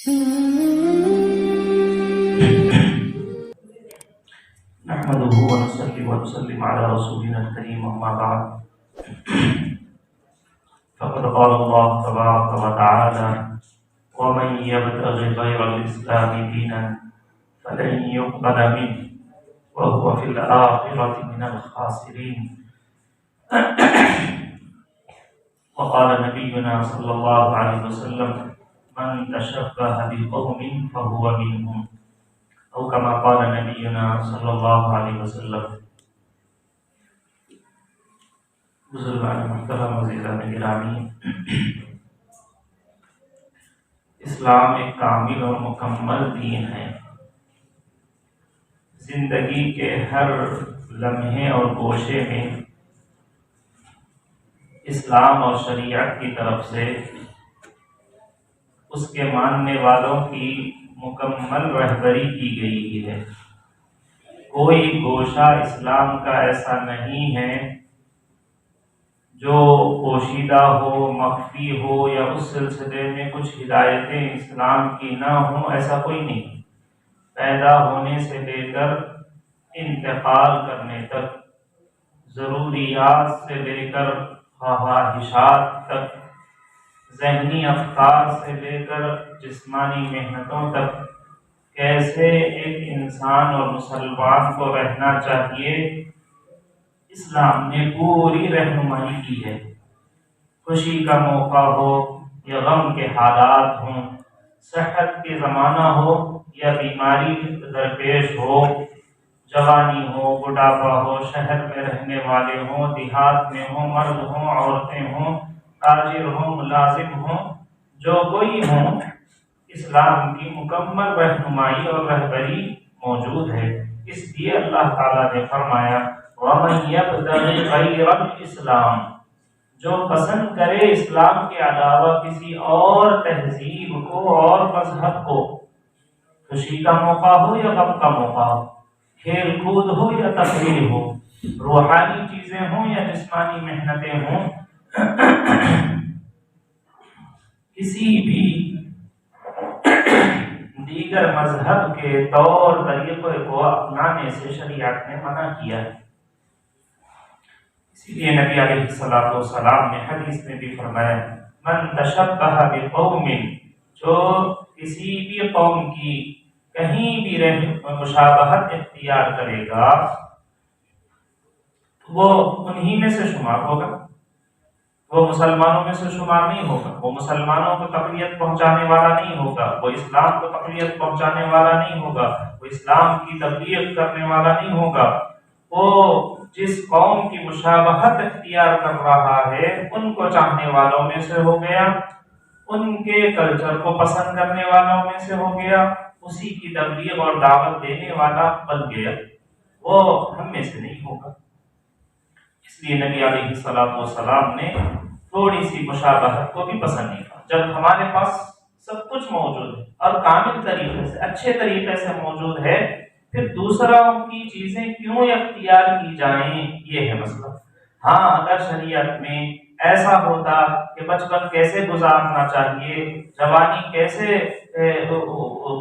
نحمده ونصلي ونسلم على رسولنا الكريم أما بعد فقد قال الله تبارك وتعالى ومن يبتغ غير الإسلام دينا فلن يقبل منه وهو في الآخرة من الخاسرين وقال نبينا صلى الله عليه وسلم من تشبه بقوم فهو منهم او كما قال نبینا صلی اللہ علیہ وسلم۔ بزرگان محترم عزیزان گرامی، اسلام ایک کامل اور مکمل دین ہے۔ زندگی کے ہر لمحے اور گوشے میں اسلام اور شریعت کی طرف سے اس کے ماننے والوں کی مکمل رہبری کی گئی ہے۔ کوئی گوشہ اسلام کا ایسا نہیں ہے جو پوشیدہ ہو، مخفی ہو، یا اس سلسلے میں کچھ ہدایتیں اسلام کی نہ ہوں، ایسا کوئی نہیں۔ پیدا ہونے سے لے کر انتقال کرنے تک، ضروریات سے لے کر خواہشات تک، ذہنی افکار سے لے کر جسمانی محنتوں تک، کیسے ایک انسان اور مسلمان کو رہنا چاہیے، اسلام نے پوری رہنمائی کی ہے۔ خوشی کا موقع ہو یا غم کے حالات ہوں، صحت کے زمانہ ہو یا بیماری درپیش ہو، جوانی ہو، بڑھاپا ہو، شہر میں رہنے والے ہوں، دیہات میں ہوں، مرد ہوں، عورتیں ہوں، تاجر ہوں، ملازم ہوں، جو کوئی ہوں، اسلام کی مکمل رہنمائی اور رہبری موجود ہے۔ اس لیے اللہ تعالیٰ نے فرمایا وَمَن يَبْتَغِ غَيْرَ الْإِسْلَامِ، جو پسند کرے اسلام کے علاوہ کسی اور تہذیب کو اور مذہب کو، خوشی کا موقع ہو یا غم کا موقع ہو، کھیل کود ہو یا تفریح ہو، روحانی چیزیں ہوں یا جسمانی محنتیں ہوں، کسی بھی دیگر مذہب کے طور طریقے کو اپنانے سے شریعت نے منع کیا ہے۔ اسی لیے نبی علیہ الصلوۃ والسلام نے حدیث میں بھی فرمایا من تشبہ بقوم، جو کسی بھی قوم کی کہیں بھی مشابہت اختیار کرے گا وہ انہی میں سے شمار ہوگا، وہ مسلمانوں میں سے شمار نہیں ہوگا، وہ مسلمانوں کو تقویت پہنچانے والا نہیں ہوگا، وہ اسلام کو تقویت پہنچانے والا نہیں ہوگا، وہ اسلام کی تبلیغ کرنے والا نہیں ہوگا۔ وہ جس قوم کی مشابہت اختیار کر رہا ہے ان کو چاہنے والوں میں سے ہو گیا، ان کے کلچر کو پسند کرنے والوں میں سے ہو گیا، اسی کی تبلیغ اور دعوت دینے والا بن گیا، وہ ہم میں سے نہیں ہوگا۔ اس لیے نبی علیہ الصلوۃ والسلام نے تھوڑی سی مشابہت کو بھی پسند نہیں کیا۔ جب ہمارے پاس سب کچھ موجود ہے اور کامل طریقے سے، اچھے طریقے سے موجود ہے، پھر دوسروں کی چیزیں کیوں اختیار کی جائیں، یہ ہے مسئلہ۔ ہاں، اگر شریعت میں ایسا ہوتا کہ بچپن کیسے گزارنا چاہیے، جوانی کیسے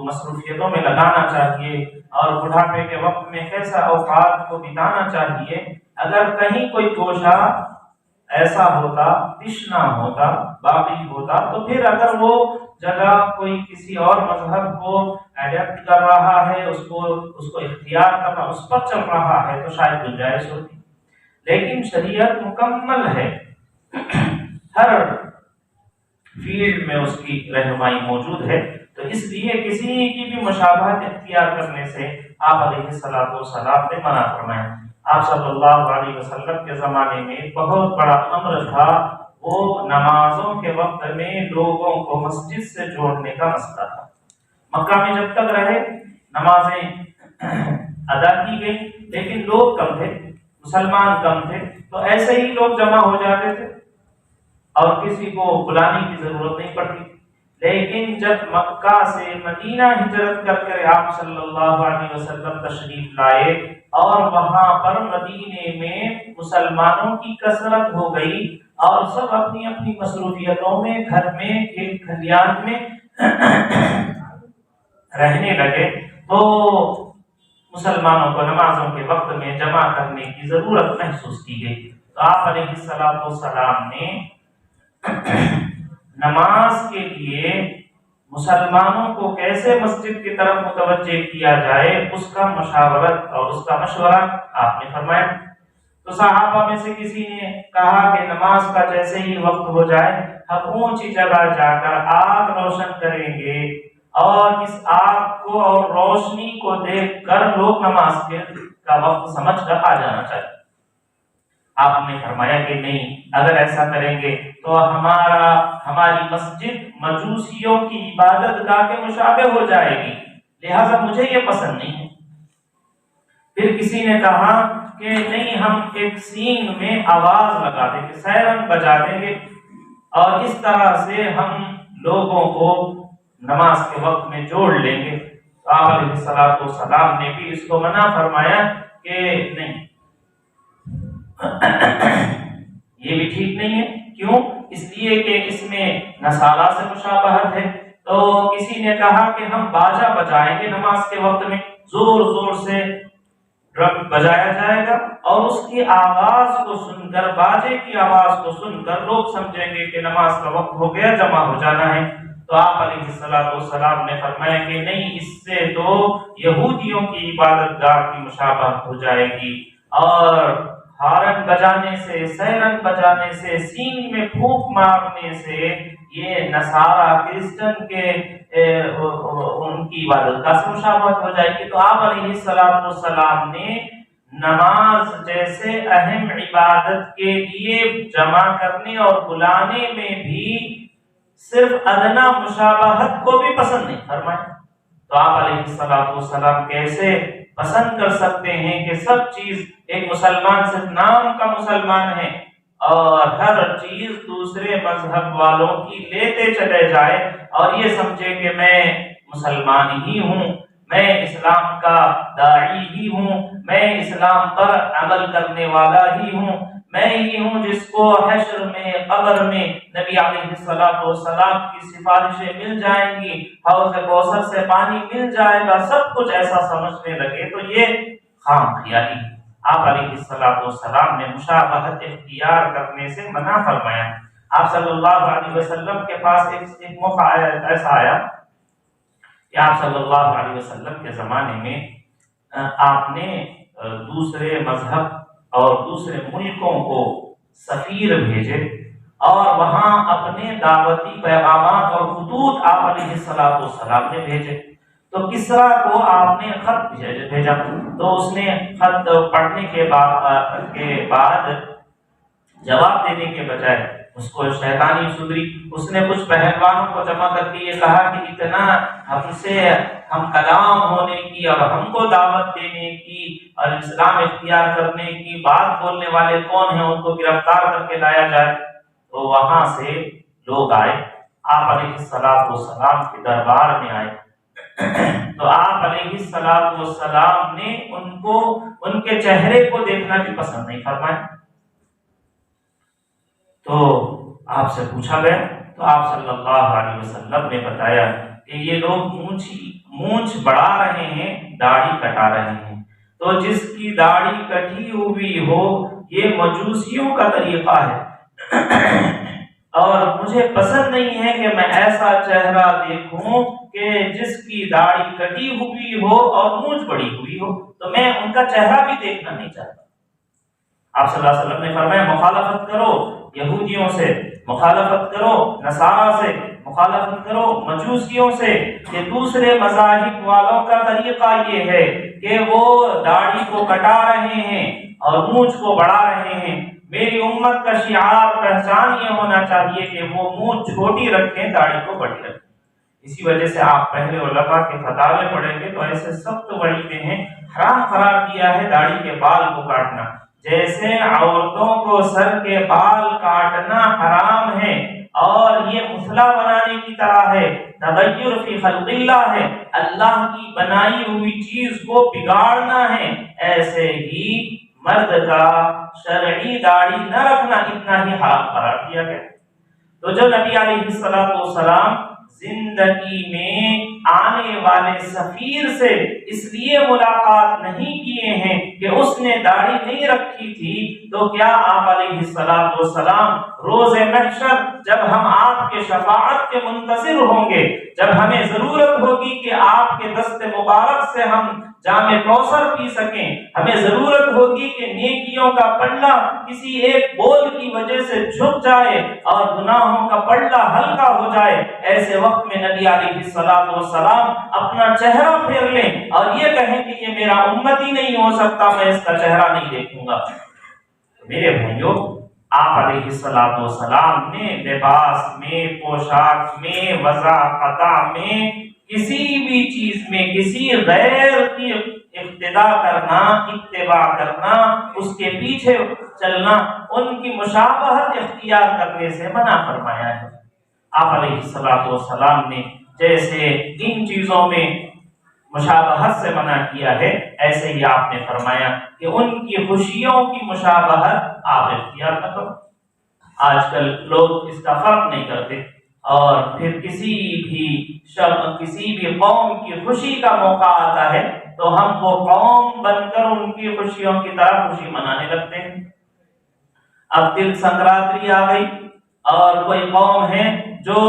مصروفیتوں میں لگانا چاہیے، اور بڑھاپے کے وقت میں کیسا اوقات کو بتانا چاہیے، اگر کہیں کوئی گوشہ ایسا ہوتا، تشنا ہوتا، باقی ہوتا، تو پھر اگر وہ جگہ کوئی کسی اور مذہب کو ایڈپٹ کر رہا ہے، اس کو اختیار کر رہا، اس پر چل رہا ہے، تو شاید گنجائش ہوتی۔ لیکن شریعت مکمل ہے، ہر فیلڈ میں اس کی رہنمائی موجود ہے، تو اس لیے کسی کی بھی مشابہت اختیار کرنے سے آپ علیہ الصلوۃ والسلام نے منع فرمایا۔ آپ صلی اللہ علیہ وسلم کے زمانے میں ایک بہت بڑا امر تھا، وہ نمازوں کے وقت میں لوگوں کو مسجد سے جوڑنے کا مسئلہ تھا۔ مکہ میں جب تک رہے نمازیں ادا کی گئی، لیکن لوگ کم تھے، مسلمان کم تھے، تو ایسے ہی لوگ جمع ہو جاتے تھے اور کسی کو بلانے کی ضرورت نہیں پڑتی۔ لیکن جب مکہ سے مدینہ ہجرت کر کے آپ صلی اللہ علیہ وسلم تشریف لائے اور وہاں پر مدینے میں مسلمانوں کی کثرت ہو گئی اور سب اپنی اپنی مصروفیتوں میں، گھر میں، کھیت کھلیان میں رہنے لگے تو مسلمانوں کو نمازوں کے وقت میں جمع کرنے کی ضرورت محسوس کی گئی۔ تو آپ علیہ السلام نے نماز کے لیے مسلمانوں کو کیسے مسجد کی طرف متوجہ کیا جائے اس کا مشاورت اور اس کا مشورہ آپ نے فرمایا۔ تو صحابہ میں سے کسی نے کہا کہ نماز کا جیسے ہی وقت ہو جائے ہم اونچی جگہ جا کر آگ روشن کریں گے اور اس آگ کو اور روشنی کو دیکھ کر لوگ نماز کا وقت سمجھ کر آ جانا چاہیے۔ آپ نے فرمایا کہ نہیں، اگر ایسا کریں گے تو ہماری مسجد مجوسیوں کی عبادت گاہ کے مشابہ ہو جائے گی، لہذا مجھے یہ پسند نہیں ہے۔ پھر کسی نے کہا کہ نہیں، ہم ایک سینگ میں آواز لگا دیں گے، سائرن بجا دیں گے اور اس طرح سے ہم لوگوں کو نماز کے وقت میں جوڑ لیں گے۔ تو آپ علیہ السلام نے بھی اس کو منع فرمایا کہ نہیں، یہ بھی ٹھیک نہیں ہے۔ کیوں؟ اس لیے کہ اس میں نصارہ سے مشابہت ہے۔ تو کسی نے کہا کہ ہم باجا بجائیں گے نماز کے وقت میں، زور زور سے ڈرم بجایا جائے گا اور اس کی آواز کو سن کر، باجے کی آواز کو سن کر لوگ سمجھیں گے کہ نماز کا وقت ہو گیا، جمع ہو جانا ہے۔ تو آپ علیہ السلام نے فرمایا کہ نہیں، اس سے تو یہودیوں کی عبادت گاہ کی مشابہت ہو جائے گی، اور ہارن بجانے سے، سیرن بجانے سے، سینگ میں پھونک مارنے سے یہ نصارہ کرسچن کے ان کی عبادت کا مشابہت ہو جائے گی۔ تو آپ علیہ السلام نے نماز جیسے اہم عبادت کے لیے جمع کرنے اور بلانے میں بھی صرف ادنا مشابہت کو بھی پسند نہیں فرمایا۔ تو آپ علیہ السلام کیسے پسند کر سکتے ہیں کہ سب چیز ایک مسلمان صرف نام کا مسلمان ہے اور ہر چیز دوسرے مذہب والوں کی لیتے چلے جائے اور یہ سمجھے کہ میں مسلمان ہی ہوں، میں اسلام کا داعی ہی ہوں، میں اسلام پر عمل کرنے والا ہی ہوں، میں ہی ہوں جس کو حشر میں، قبر میں نبی علیہ السلام کی سفارشیں مل جائیں گی، حوض کوثر سے پانی مل جائے گا، سب کچھ ایسا سمجھنے لگے تو یہ خام خیالی۔ آپ علیہ السلام نے مشابہت اختیار کرنے سے منع فرمایا۔ آپ صلی اللہ علیہ وسلم کے پاس ایک موقع ایسا آیا کہ آپ صلی اللہ علیہ وسلم کے زمانے میں آپ نے دوسرے مذہب اور دوسرے ملکوں کو سفیر بھیجے اور وہاں اپنے دعوتی پیغامات اور خطوط آپ علیہ السلام نے بھیجے۔ تو کسرا کو آپ نے خط بھیجا، تو اس نے خط پڑھنے کے بعد جواب دینے کے بجائے اس کو شیطانی صدری، اس نے کچھ پہلوانوں کو جمع کر کے یہ کہا کہ اتنا ہم کلام ہونے کی اور ہم کو دعوت دینے کی اور اسلام اختیار کرنے کی بات بولنے والے کون ہیں، ان کو گرفتار کر کے لایا جائے۔ تو وہاں سے لوگ آئے، آپ علیہ السلام کے دربار میں آئے، تو آپ علیہ السلام نے ان کو ان کے چہرے کو دیکھنا بھی پسند نہیں فرمایا۔ تو آپ سے پوچھا گیا تو آپ صلی اللہ علیہ وسلم نے بتایا کہ یہ لوگ مونچھ بڑھا رہے ہیں، داڑھی کٹا رہے ہیں، تو جس کی داڑھی کٹی ہوئی ہو یہ مجوسیوں کا طریقہ ہے اور مجھے پسند نہیں ہے کہ میں ایسا چہرہ دیکھوں کہ جس کی داڑھی کٹی ہوئی ہو اور مونچھ بڑی ہوئی ہو، تو میں ان کا چہرہ بھی دیکھنا نہیں چاہتا۔ آپ صلی اللہ علیہ وسلم نے فرمایا مخالفت کرو یہودیوں سے، مخالفت کرو نصارہ سے، مخالفت کرو مجوسیوں سے، کہ دوسرے مذاہب والوں کا طریقہ یہ ہے کہ وہ داڑھی کو کٹا رہے ہیں اور مونچھ کو بڑھا رہے ہیں۔ میری امت کا شعار، پہچان یہ ہونا چاہیے کہ وہ مونچھ چھوٹی رکھیں، داڑھی کو بڑی رکھیں۔ اسی وجہ سے آپ پہلے علماء کے فتاوے پڑھیں گے تو ایسے سخت وعیدیں ہیں، حرام قرار کیا ہے داڑھی کے بال کو کاٹنا، جیسے عورتوں کو سر کے بال کاٹنا حرام ہے اور یہ مسئلہ بنانے کی طرح ہے، تغیر فی خلق اللہ ہے، اللہ کی بنائی ہوئی چیز کو بگاڑنا ہے، ایسے ہی مرد کا شرعی داڑھی نہ رکھنا اتنا ہی حرام قرار دیا گیا۔ تو جب نبی علیہ السلام زندگی میں آنے والے سفیر سے اس لیے ملاقات نہیں کیے ہیں کہ اس نے داڑھی نہیں رکھی تھی، تو کیا آپ علیہ الصلوۃ والسلام روز محشر جب ہم آپ کے شفاعت کے منتظر ہوں گے، جب ہمیں ضرورت ہوگی کہ آپ کے دست مبارک سے ہم جام کوثر پی سکیں، ہمیں ضرورت ہوگی کہ نیکیوں کا پلہ کسی ایک بول کی وجہ سے جھک جائے اور گناہوں کا پلہ ہلکا ہو جائے، ایسے وقت میں نبی علیہ الصلوۃ والسلام اپنا چہرہ پھیر لیں اور یہ کہیں کہ یہ میرا امتی نہیں ہو سکتا، میں اس کا چہرہ نہیں دیکھوں گا۔ میرے بھائیوں، آپ علیہ الصلوۃ والسلام نے لباس میں، پوشاک میں، وضاحت میں، کسی بھی چیز میں کسی غیر کی اقتداء کرنا، اتباع کرنا، اس کے پیچھے چلنا، ان کی مشابہت اختیار کرنے سے منع فرمایا ہے۔ آپ علیہ الصلوۃ والسلام نے جیسے ان چیزوں میں مشابہت سے منع کیا ہے، ایسے ہی آپ نے فرمایا کہ ان کی خوشیوں کی مشابہت آپ اختیار نہ کرو۔ آج کل لوگ اس کا فرق نہیں کرتے، اور پھر کسی بھی قوم کی خوشی کا موقع آتا ہے تو ہم وہ قوم بن کر ان کی خوشیوں کی طرح خوشی منانے لگتے ہیں۔ اب تل سنکرانتی آ گئی اور کوئی قوم ہے جو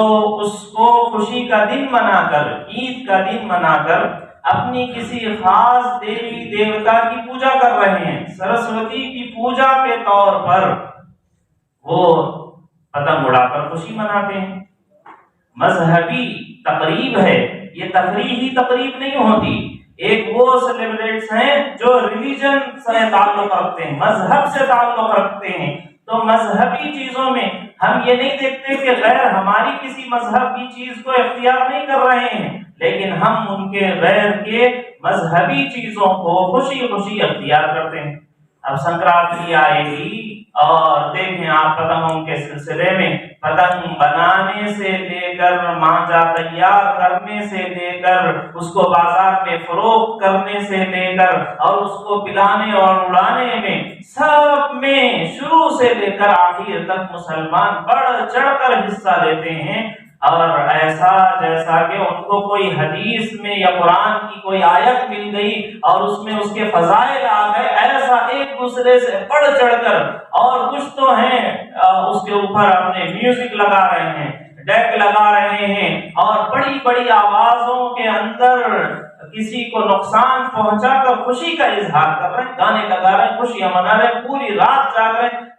اس کو خوشی کا دن منا کر، عید کا دن منا کر اپنی کسی خاص دیوی دیوتا کی پوجا کر رہے ہیں، سرسوتی کی پوجا کے طور پر وہ پتنگ اڑا کر خوشی مناتے ہیں۔ مذہبی تقریب ہے، یہ تفریحی تقریب نہیں ہوتی۔ ایک وہ سیلیبریٹس ہیں جو ریلیجن سے تعلق رکھتے ہیں، مذہب سے تعلق رکھتے ہیں، تو مذہبی چیزوں میں ہم یہ نہیں دیکھتے کہ غیر ہماری کسی مذہب کی چیز کو اختیار نہیں کر رہے ہیں، لیکن ہم ان کے غیر کے مذہبی چیزوں کو خوشی خوشی اختیار کرتے ہیں۔ اب سنکرانتی آئے گی اور دیکھیں آپ پتنگوں کے سلسلے میں پتنگ بنانے سے لے کر مانجا تیار کرنے سے لے کر اس کو بازار میں فروخت کرنے سے لے کر اور اس کو پلانے اور اڑانے میں، سب میں شروع سے لے کر آخر تک مسلمان بڑھ چڑھ کر حصہ لیتے ہیں، اور ایسا جیسا کہ ان کو کوئی حدیث میں یا قرآن کی کوئی آیت مل گئی اور اس میں اس کے فضائل آ گئے، ایسا ایک دوسرے سے بڑھ چڑھ کر، اور کچھ تو ہیں اس کے اوپر اپنے میوزک لگا رہے ہیں، ڈیک لگا رہے ہیں، اور بڑی بڑی آوازوں کے اندر کسی کو نقصان پہنچا کر خوشی کا اظہار کر رہے ہیں، گانے لگا رہے ہیں، خوشیاں منا رہے ہیں، پوری رات جاگ رہے ہیں،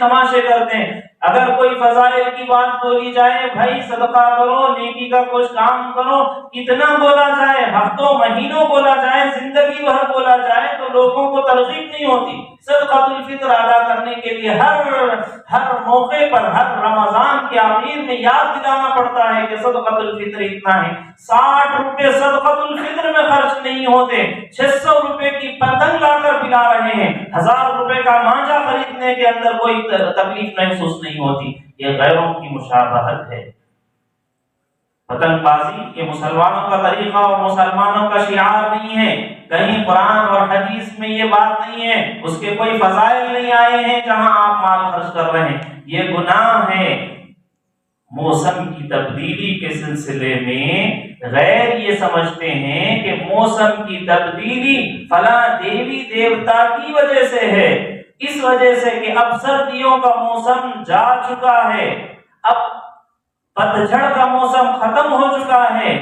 تماشے کرتے ہیں۔ اگر کوئی فضائل کی بات بولی جائے، بھائی صدقہ کرو، نیکی کا کچھ کام کرو، کتنا بولا جائے، ہفتوں مہینوں بولا جائے، زندگی بھر بولا جائے، تو لوگوں کو ترغیب نہیں ہوتی۔ صدقۃ الفطر ادا کرنے کے لیے ہر موقع پر، ہر رمضان کے آخر میں یاد دلانا پڑتا ہے کہ صدقۃ الفطر اتنا ہے۔ 60 روپے صدقۃ الفطر میں خرچ نہیں ہوتے، 600 روپے کی پتنگ لا کر پلا رہے ہیں، 1000 روپے کا مانجا خریدنے کے اندر کوئی تکلیف محسوس نہیں ہوتی۔ یہ غیروں کی مشابہت ہے۔ پتنگ بازی یہ مسلمانوں کا طریقہ اور مسلمانوں کا شعار نہیں ہے، کہیں قرآن اور حدیث میں یہ بات نہیں ہے، اس کے کوئی فضائل نہیں آئے ہیں جہاں آپ مال خرچ کر رہے ہیں، یہ گناہ ہے۔ موسم کی تبدیلی کے سلسلے میں غیر یہ سمجھتے ہیں کہ موسم کی تبدیلی فلاں دیوی دیوتا کی وجہ سے ہے، اس وجہ سے کہ اب سردیوں کا موسم جا چکا ہے، اب پتجھڑ کا موسم ختم ہو چکا ہے،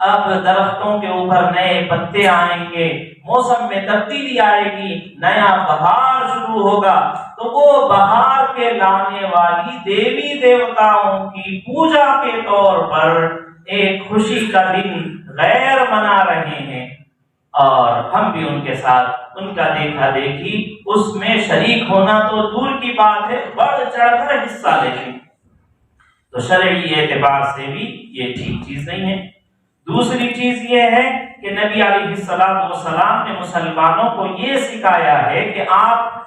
اب درختوں کے اوپر نئے پتے آئیں گے، موسم میں تبدیلی آئے گی، نیا بہار شروع ہوگا، تو وہ بہار کے لانے والی دیوی دیوتاؤں کی پوجا کے طور پر ایک خوشی کا دن غیر منا رہے ہیں، اور ہم بھی ان کے ساتھ ان کا دیکھا دیکھی اس میں شریک ہونا تو دور کی بات ہے، بڑھ چڑھ کر حصہ لیتے، تو شرعی اعتبار سے بھی یہ ٹھیک چیز نہیں ہے۔ دوسری چیز یہ ہے کہ نبی علیہ السلام نے مسلمانوں کو یہ سکھایا ہے کہ آپ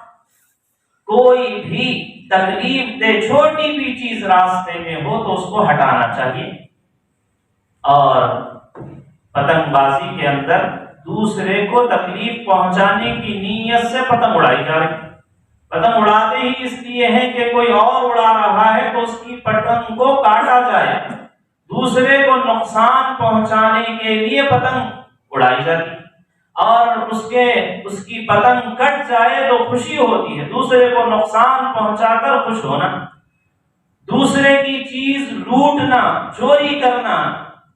کوئی بھی تکلیف دہ چھوٹی بھی چیز راستے میں ہو تو اس کو ہٹانا چاہیے، اور پتنگ بازی کے اندر دوسرے کو تکلیف پہنچانے کی نیت سے پتنگ اڑائی جا رہی ہے۔ پتنگ اڑاتے ہی اس لیے ہے کہ کوئی اور اڑا رہا ہے تو اس کی پتنگ کو کاٹا جائے، دوسرے کو نقصان پہنچانے کے لیے پتنگ اڑائی جاتی ہے، اور اس کی پتنگ کٹ جائے تو خوشی ہوتی ہے، دوسرے کو نقصان پہنچا کر خوش ہونا، دوسرے کی چیز لوٹنا، چوری کرنا،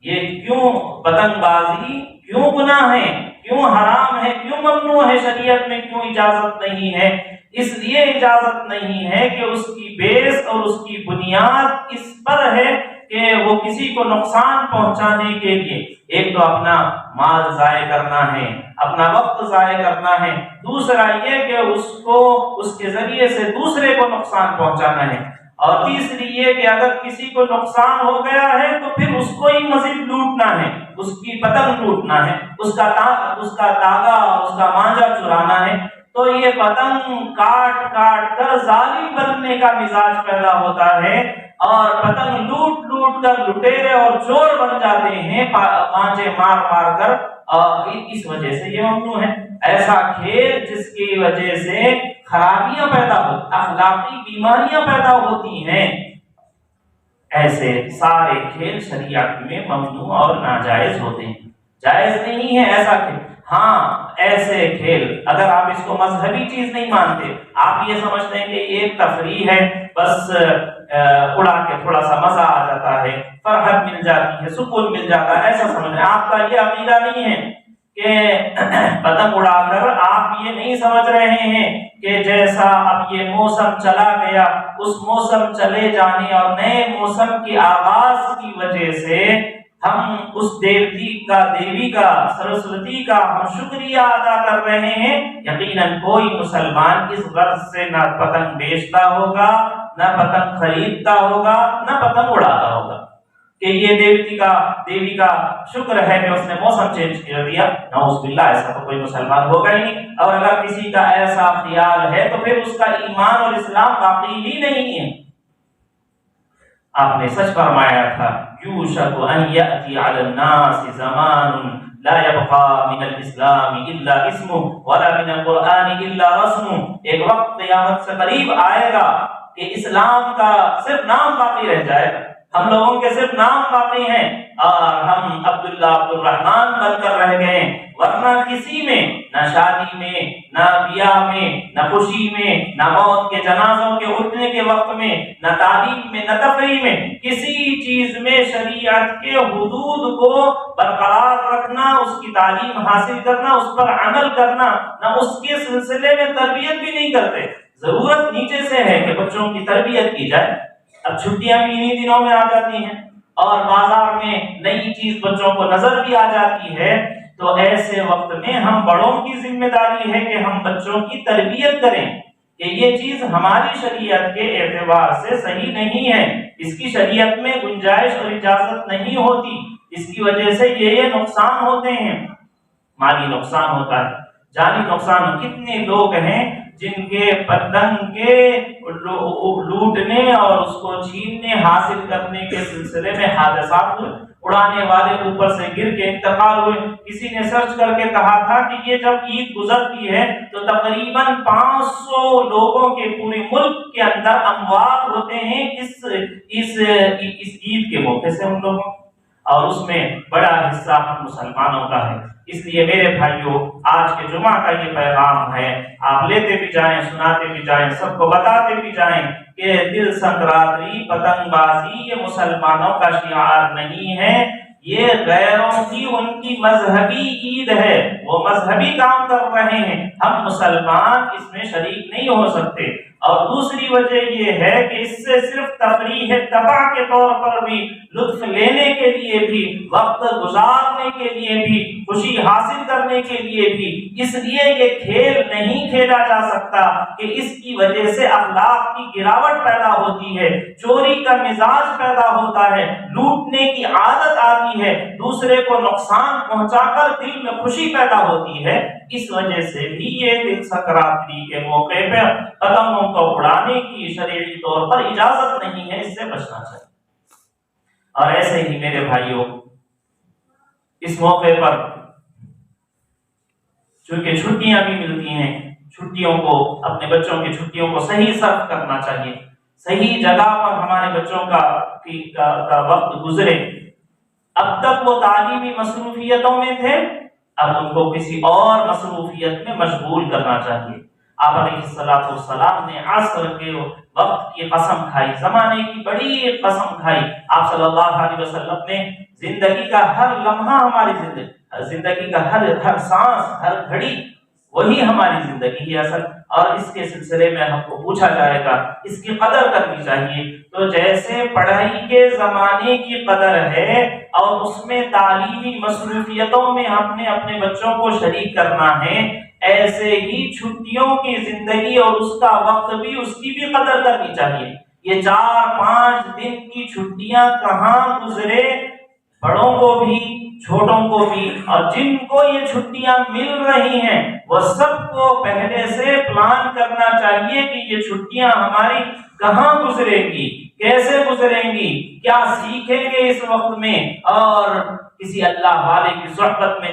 یہ کیوں پتنگ بازی کیوں گناہ ہے، کیوں حرام ہے، کیوں ممنوع ہے، شریعت میں کیوں اجازت نہیں ہے؟ اس لیے اجازت نہیں ہے کہ اس کی بیس اور اس کی بنیاد اس پر ہے کہ وہ کسی کو نقصان پہنچانے کے لیے ایک تو اپنا مال ضائع کرنا ہے، اپنا وقت ضائع کرنا ہے، دوسرا یہ کہ اس کے ذریعے سے دوسرے کو نقصان پہنچانا ہے، اور تیسری یہ کہ اگر کسی کو نقصان ہو گیا ہے تو پھر اس کو ہی مزید لوٹنا ہے، اس کی پتنگ لوٹنا ہے، اس کا تاغا، اس کا مانجا چرانا ہے۔ تو یہ پتنگ کاٹ کر ظالم بننے کا مزاج پیدا ہوتا ہے، اور پتنگ لوٹ کر لٹیرے اور چور بن جاتے ہیں، مانجے مار کر، اور اس وجہ سے یہ ممنوع ہے۔ ایسا کھیل جس کی وجہ سے خرابیاں پیدا ہوتی، اخلاقی بیماریاں پیدا ہوتی ہیں، ایسے سارے کھیل شریعت میں ممنوع اور ناجائز ہوتے ہیں، جائز نہیں ہے ایسا کھیل۔ ہاں، ایسے کھیل اگر آپ اس کو مذہبی چیز نہیں مانتے، آپ یہ سمجھتے ہیں کہ یہ ایک تفریح ہے، بس اڑا کے تھوڑا سا مزہ آ جاتا ہے، فرحت مل جاتی ہے، سکون مل جاتا ہے، ایسا سمجھ رہے ہیں، آپ کا یہ عقیدہ نہیں ہے کہ پتنگ اڑا کر آپ یہ نہیں سمجھ رہے ہیں کہ جیسا اب یہ موسم چلا گیا، اس موسم چلے جانے اور نئے موسم کی آغاز کی وجہ سے ہم اس دیوی کا سرسوتی کا ہم شکریہ ادا کر رہے ہیں۔ یقیناً کوئی مسلمان اس غرض سے نہ پتنگ بیچتا ہوگا، نہ پتنگ خریدتا ہوگا، نہ پتنگ اڑاتا ہوگا کہ یہ دیوی کا شکر ہے کہ اس نے موسم چینج کر دیا۔ نعوذ باللہ، ایسا تو کوئی مسلمان ہوگا ہی نہیں، اور اگر کسی کا ایسا خیال ہے تو پھر اس کا ایمان اور اسلام باقی ہی نہیں ہے۔ آپ نے سچ فرمایا تھا، یوشک ان یأتی علی الناس زمان لا یبقى من الاسلام الا اسمه ولا من القرآن الا رسمه۔ ایک وقت قیامت سے قریب آئے گا کہ اسلام کا صرف نام باقی رہ جائے گا، ہم لوگوں کے صرف نام باقی ہیں، اور ہم عبداللہ عبد الرحمن بن کر رہ گئے، ورنہ کسی میں، نہ شادی میں، نہ بیاہ میں، نہ خوشی میں، نہ موت کے جنازوں کے اٹھنے کے وقت میں، نہ تعلیم میں، نہ تفریح میں، کسی چیز میں شریعت کے حدود کو برقرار رکھنا، اس کی تعلیم حاصل کرنا، اس پر عمل کرنا، نہ اس کے سلسلے میں تربیت بھی نہیں کرتے۔ ضرورت نیچے سے ہے کہ بچوں کی تربیت کی جائے۔ اب چھٹیاں بھی انہی دنوں میں آ جاتی ہیں، اور بازار میں نئی چیز بچوں کو نظر بھی آ جاتی ہے، تو ایسے وقت میں ہم بڑوں کی ذمہ داری ہے کہ ہم بچوں کی تربیت کریں کہ یہ چیز ہماری شریعت کے اعتبار سے صحیح نہیں ہے، اس کی شریعت میں گنجائش اور اجازت نہیں ہوتی، اس کی وجہ سے یہ نقصان ہوتے ہیں، مالی نقصان ہوتا ہے، جانی نقصان۔ کتنے لوگ ہیں جن کے پتنگ کے لوٹنے اور اس کو چھیننے حاصل کرنے کے سلسلے میں حادثات ہوئے، اڑانے والے اوپر سے گر کے انتقال ہوئے۔ کسی نے سرچ کر کے کہا تھا کہ یہ جب عید گزرتی ہے تو تقریباً 500 لوگوں کے پورے ملک کے اندر اموات ہوتے ہیں اس عید کے موقع سے ان لوگوں، اور اس میں بڑا حصہ ہم مسلمانوں کا ہے۔ اس لیے میرے بھائیوں، آج کے جمعہ کا یہ پیغام ہے، آپ لیتے بھی جائیں، سناتے بھی جائیں، سب کو بتاتے بھی جائیں کہ دل سنکراتری، پتنگ بازی یہ مسلمانوں کا شعار نہیں ہے، یہ غیروں کی ان کی مذہبی عید ہے، وہ مذہبی کام کر رہے ہیں، ہم مسلمان اس میں شریک نہیں ہو سکتے۔ اور دوسری وجہ یہ ہے کہ اس سے صرف تفریح تباہ کے طور پر بھی، لطف لینے کے لیے بھی، وقت گزارنے کے لیے بھی، خوشی حاصل کرنے کے لیے بھی، اس لیے یہ کھیل نہیں کھیلا جا سکتا کہ اس کی وجہ سے اخلاق کی گراوٹ پیدا ہوتی ہے، چوری کا مزاج پیدا ہوتا ہے، لوٹنے کی عادت آتی ہے، دوسرے کو نقصان پہنچا کر دل میں خوشی پیدا ہوتی ہے۔ اس وجہ سے بھی یہ دل سنکراتری کے موقع پر پتنگوں کو اڑانے کی شرعی طور پر اجازت نہیں ہے، اس سے بچنا چاہیے۔ اور ایسے ہی میرے بھائیوں، اس موقع پر چونکہ چھٹیاں بھی ملتی ہیں، چھٹیوں کو، اپنے بچوں کی چھٹیوں کو صحیح صرف کرنا چاہیے، صحیح جگہ پر ہمارے بچوں کا وقت گزرے، اب تک وہ تعلیمی مصروفیتوں میں تھے، اب ان کو کسی اور مصروفیت میں مشغول کرنا چاہیے۔ آپ علیہ السلام نے عصر کے وقت کی قسم کھائی، زمانے کی بڑی قسم کھائی۔ آپ صلی اللہ علیہ وسلم نے زندگی کا ہر لمحہ، ہماری زندگی کا ہر سانس، ہر گھڑی وہی ہماری زندگی ہے اصل، اور اس کے سلسلے میں ہم کو پوچھا جائے گا، اس کی قدر کرنی چاہیے۔ تو جیسے پڑھائی کے زمانے کی قدر ہے اور اس میں تعلیمی مصروفیتوں میں ہم نے اپنے بچوں کو شریک کرنا ہے، ایسے ہی چھٹیوں کی زندگی اور اس کا وقت بھی، اس کی بھی قدر کرنی چاہیے۔ یہ 4-5 دن کی چھٹیاں کہاں گزرے، بڑوں کو بھی چھوٹوں کو بھی، اور جن کو یہ چھٹیاں مل رہی ہیں وہ سب کو پہلے سے پلان کرنا چاہیے کہ یہ چھٹیاں ہماری کہاں گزریں گی، کیسے گزریں گی، کیا سیکھیں گے اس وقت میں، اور کسی اللہ والے کی صحبت میں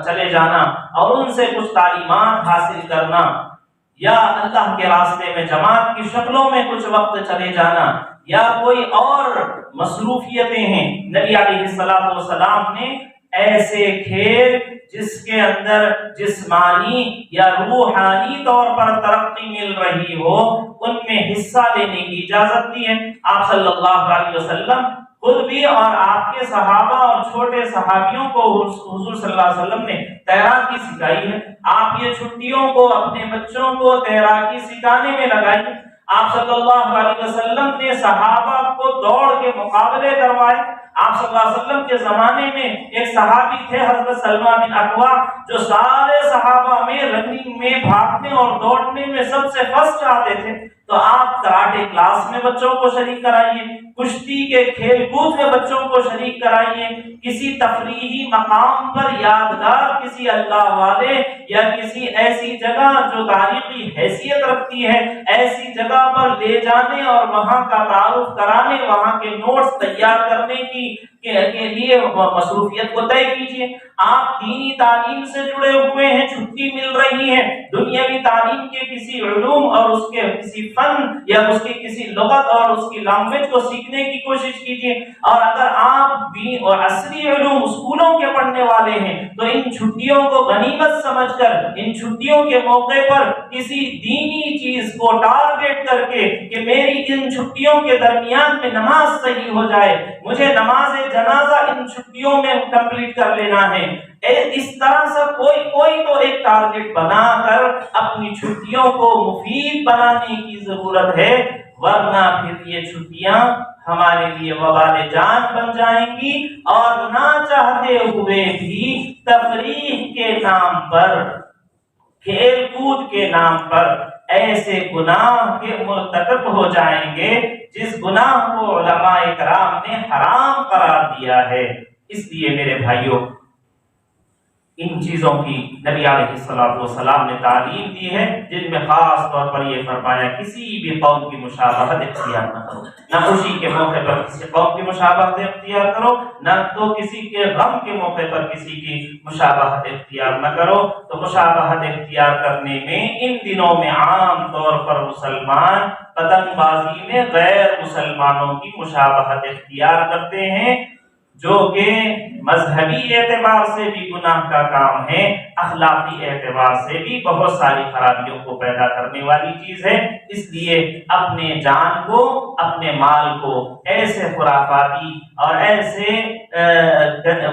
چلے جانا اور ان سے کچھ تعلیمات حاصل کرنا، یا اللہ کے راستے میں جماعت کی شکلوں میں کچھ وقت چلے جانا، یا کوئی اور مصروفیتیں ہیں۔ نبی علیہ السلام نے ایسے کھیل جس کے اندر جسمانی یا روحانی طور پر ترقی مل رہی ہو، ان میں حصہ لینے کی اجازت دی ہے۔ آپ صلی اللہ علیہ وسلم خود بھی اور آپ کے صحابہ اور چھوٹے صحابیوں کو حضور صلی اللہ علیہ وسلم نے تیراکی سکھائی ہے۔ آپ یہ چھٹیوں کو اپنے بچوں کو تیراکی سکھانے میں لگائیے۔ آپ صلی اللہ علیہ وسلم نے صحابہ کو دوڑ کے مقابلے کروائے۔ آپ صلی اللہ علیہ وسلم کے زمانے میں ایک صحابی تھے حضرت سلمہ بن اکوع، جو سارے صحابہ میں رننگ میں، بھاگنے اور دوڑنے میں سب سے فرسٹ آتے تھے۔ تو آپ کراٹے کلاس میں بچوں کو شریک کرائیے، کشتی کے کھیل کود میں بچوں کو شریک کرائیے، کسی تفریحی مقام پر یادگار کسی اللہ والے یا کسی ایسی جگہ جو تاریخی حیثیت رکھتی ہے، ایسی جگہ پر لے جانے اور وہاں کا تعارف کرانے، وہاں کے نوٹس تیار کرنے کے لیے مصروفیت کو طے کیجیے۔ آپ دینی تعلیم سے جڑے ہوئے ہیں، چھٹی مل رہی ہے، دنیاوی تعلیم کے کسی علوم اور اس کے کسی فن یا اس کی کسی لغت اور اس کی لینگویج کو سیکھنے کی کوشش کیجیے۔ اور اگر آپ دین اور عصری علوم اسکولوں کے پڑھنے والے ہیں تو ان چھٹیوں کو غنیمت سمجھ کر، ان چھٹیوں کے موقع پر کسی دینی چیز کو ٹارگیٹ کر کے کہ میری ان چھٹیوں کے درمیان میں نماز صحیح ہو جائے، مجھے نماز جنازہ ان چھٹیوں میں کمپلیٹ کر لینا ہے، اس طرح سے کوئی تو ایک ٹارگیٹ بنا کر اپنی چھٹیوں کو مفید بنانے کی ضرورت ہے، ورنہ پھر یہ چھٹیاں ہمارے لیے وبال جان بن جائیں گی، اور نہ چاہتے ہوئے بھی تفریح کے نام پر، کھیل کود کے نام پر ایسے گناہ کے مرتکب ہو جائیں گے جس گناہ کو علماء کرام نے حرام قرار دیا ہے۔ اس لیے میرے بھائیوں، ان چیزوں کی نبی علیہ السلام نے تعلیم دی ہے، جن میں خاص طور پر یہ فرمایا کسی بھی قوم کی مشابہت اختیار نہ کرو، نہ خوشی کے موقع پر کسی قوم کی مشابہت اختیار کرو، نہ تو کسی کے غم کے موقع پر کسی کی مشابہت اختیار نہ کرو۔ تو مشابہت اختیار کرنے میں ان دنوں میں عام طور پر مسلمان پتنگ بازی میں غیر مسلمانوں کی مشابہت اختیار کرتے ہیں، جو کہ مذہبی اعتبار سے بھی گناہ کا کام ہے، اخلاقی اعتبار سے بھی بہت ساری خرابیوں کو پیدا کرنے والی چیز ہے۔ اس لیے اپنے جان کو، اپنے مال کو ایسے خرافاتی اور ایسے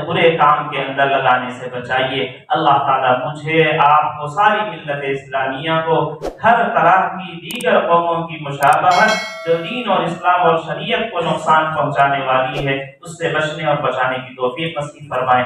برے کام کے اندر لگانے سے بچائیے۔ اللہ تعالیٰ مجھے، آپ کو، ساری ملت اسلامیہ کو ہر طرح کی دیگر قوموں کی مشابہت جو دین اور اسلام اور شریعت کو نقصان پہنچانے والی ہے، اس سے بچنے اور بچانے کی توفیق نصیب فرمائے۔